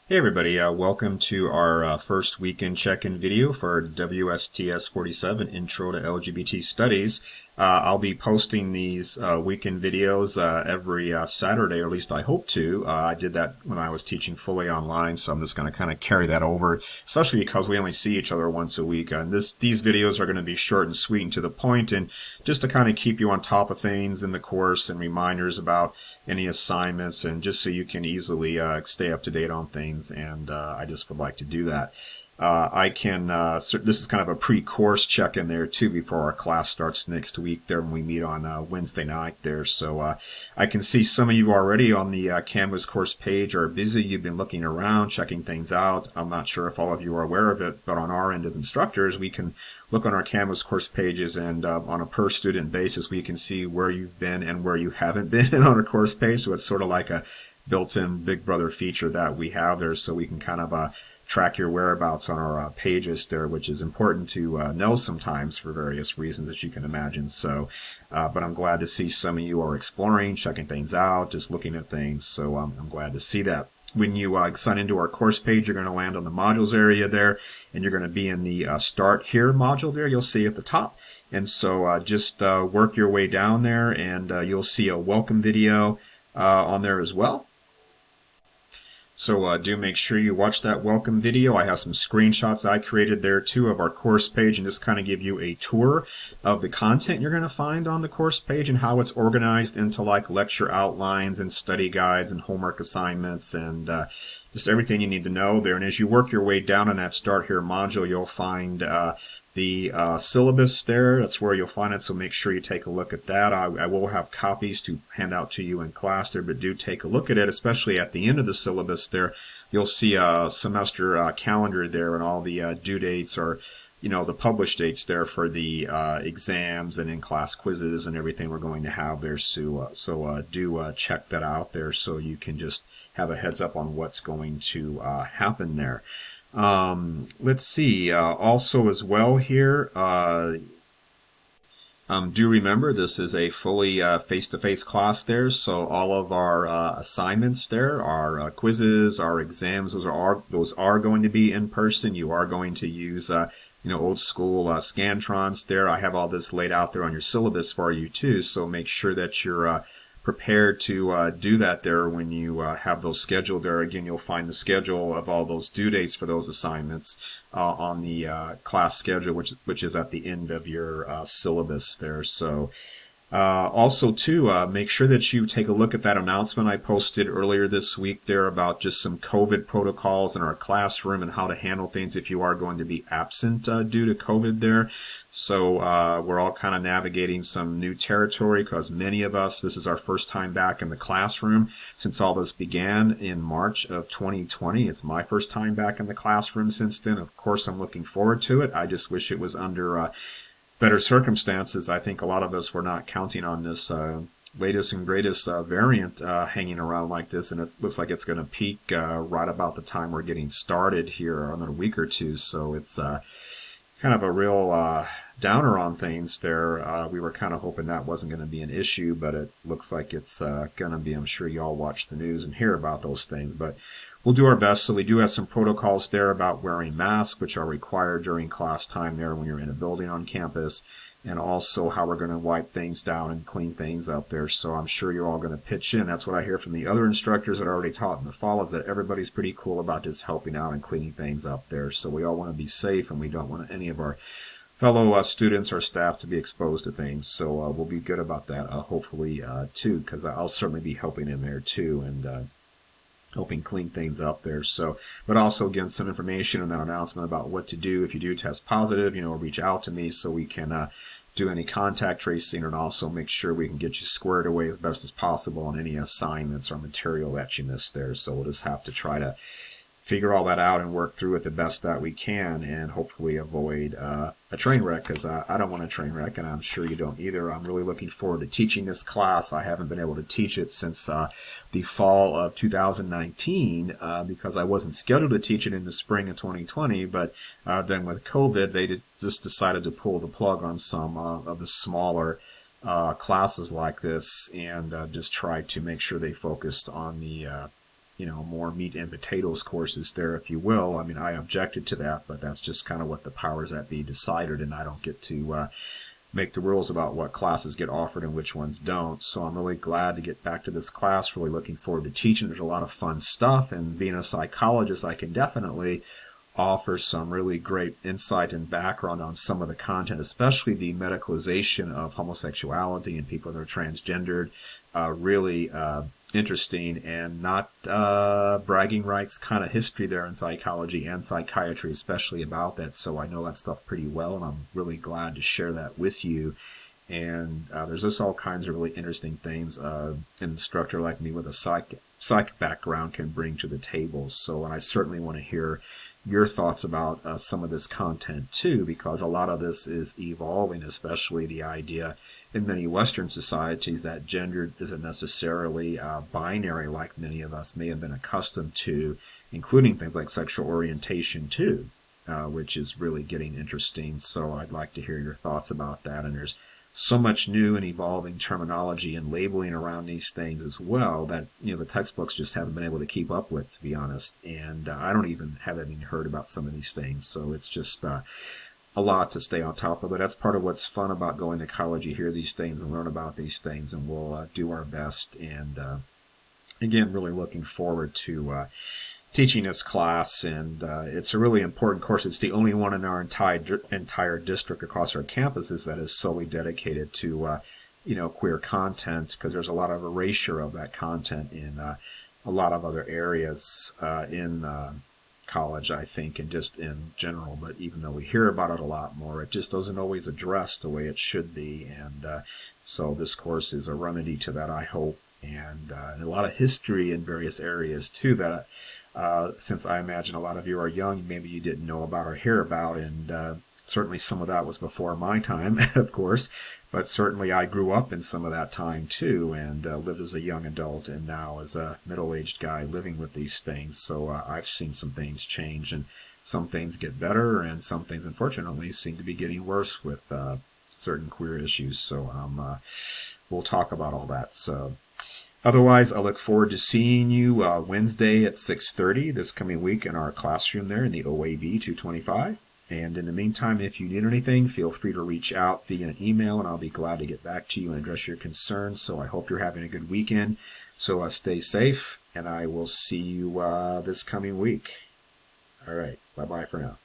Hey everybody, welcome to our first weekend check-in video for WSTS-47 Intro to LGBT Studies. I'll be posting these weekend videos every Saturday, or at least I hope to. I did that when I was teaching fully online, so I'm just going to kind of carry that over, especially because we only see each other once a week. And these videos are going to be short and sweet and to the point, and just to kind of keep you on top of things in the course and reminders about any assignments, and just so you can easily stay up to date on things. And I just would like to do that. This is kind of a pre-course check-in there too before our class starts next week there when we meet on Wednesday night there. So I can see some of you already on the Canvas course page are busy. You've been looking around, checking things out. I'm not sure if all of you are aware of it, but on our end as instructors, we can look on our Canvas course pages, and on a per student basis, we can see where you've been and where you haven't been on our course page. So it's sort of like a built-in Big Brother feature that we have there, so we can kind of track your whereabouts on our pages there, which is important to know sometimes for various reasons, as you can imagine. So, but I'm glad to see some of you are exploring, checking things out, just looking at things. So I'm glad to see that. When you sign into our course page, you're going to land on the modules area there, and you're going to be in the Start Here module there. You'll see at the top. And so just work your way down there, and you'll see a welcome video on there as well. So do make sure you watch that welcome video. I have some screenshots I created there too of our course page, and just kind of give you a tour of the content you're going to find on the course page and how it's organized into like lecture outlines and study guides and homework assignments and just everything you need to know there. And as you work your way down in that Start Here module, you'll find the syllabus there. That's where you'll find it, so make sure you take a look at that. I will have copies to hand out to you in class there, but do take a look at it, especially at the end of the syllabus there. You'll see a semester calendar there, and all the due dates are, the published dates there for the exams and in-class quizzes and everything we're going to have there. So do check that out there, so you can just have a heads up on what's going to happen there. Let's see, also as well here, do remember this is a fully face-to-face class there, so all of our assignments there, our quizzes, our exams, those are going to be in person. You are going to use old school Scantrons there. I have all this laid out there on your syllabus for you too, so make sure that you're prepared to do that there when you have those scheduled there. Again, you'll find the schedule of all those due dates for those assignments on the class schedule, which is at the end of your syllabus there. So also too, make sure that you take a look at that announcement I posted earlier this week there about just some COVID protocols in our classroom and how to handle things if you are going to be absent due to COVID there. So we're all kind of navigating some new territory, because many of us, this is our first time back in the classroom since all this began in March of 2020. It's my first time back in the classroom since then. Of course, I'm looking forward to it. I just wish it was under better circumstances. I think a lot of us were not counting on this latest and greatest variant hanging around like this, and it looks like it's going to peak right about the time we're getting started here in a week or two. So it's kind of a real downer on things there. We were kind of hoping that wasn't going to be an issue, but it looks like it's going to be. I'm sure you all watch the news and hear about those things, but we'll do our best. So we do have some protocols there about wearing masks, which are required during class time there when you're in a building on campus, and also how we're going to wipe things down and clean things up there. So I'm sure you're all going to pitch in. That's what I hear from the other instructors that already taught in the fall, is that everybody's pretty cool about just helping out and cleaning things up there. So we all want to be safe, and we don't want any of our fellow students or staff to be exposed to things. So we'll be good about that, hopefully, too, because I'll certainly be helping in there too, and helping clean things up there. So, but also again, some information in that announcement about what to do if you do test positive. Reach out to me so we can do any contact tracing, and also make sure we can get you squared away as best as possible on any assignments or material that you missed there. So we'll just have to try to figure all that out and work through it the best that we can, and hopefully avoid a train wreck, because I don't want a train wreck, and I'm sure you don't either. I'm really looking forward to teaching this class. I haven't been able to teach it since the fall of 2019 because I wasn't scheduled to teach it in the spring of 2020, but then with COVID, they just decided to pull the plug on some of the smaller classes like this, and just try to make sure they focused on the more meat and potatoes courses there, if you will. I mean, I objected to that, but that's just kind of what the powers that be decided, and I don't get to make the rules about what classes get offered and which ones don't. So I'm really glad to get back to this class, really looking forward to teaching. There's a lot of fun stuff, and being a psychologist, I can definitely offer some really great insight and background on some of the content, especially the medicalization of homosexuality and people that are transgendered. Really interesting, and not bragging rights kind of history there in psychology and psychiatry, especially about that. So I know that stuff pretty well, and I'm really glad to share that with you. And there's just all kinds of really interesting things an instructor like me with a psych background can bring to the table. So, and I certainly want to hear your thoughts about some of this content too, because a lot of this is evolving, especially the idea in many Western societies that gender isn't necessarily binary like many of us may have been accustomed to, including things like sexual orientation too, which is really getting interesting. So I'd like to hear your thoughts about that. And there's so much new and evolving terminology and labeling around these things as well that the textbooks just haven't been able to keep up with, to be honest. And I don't even haven't even heard about some of these things, so it's just a lot to stay on top of. But that's part of what's fun about going to college. You hear these things and learn about these things, and we'll do our best. And again, really looking forward to teaching this class, and it's a really important course. It's the only one in our entire district across our campuses that is solely dedicated to queer content, because there's a lot of erasure of that content in a lot of other areas in college, I think, and just in general. But even though we hear about it a lot more, it just doesn't always address the way it should be. And so this course is a remedy to that, I hope. And a lot of history in various areas too that since I imagine a lot of you are young, maybe you didn't know about or hear about, and certainly some of that was before my time, of course, but certainly I grew up in some of that time too, and lived as a young adult, and now as a middle-aged guy living with these things. So I've seen some things change, and some things get better, and some things, unfortunately, seem to be getting worse with certain queer issues. So we'll talk about all that. So otherwise, I look forward to seeing you Wednesday at 6:30 this coming week in our classroom there in the OAB 225. And in the meantime, if you need anything, feel free to reach out via an email, and I'll be glad to get back to you and address your concerns. So I hope you're having a good weekend. So stay safe, and I will see you this coming week. All right. Bye-bye for now.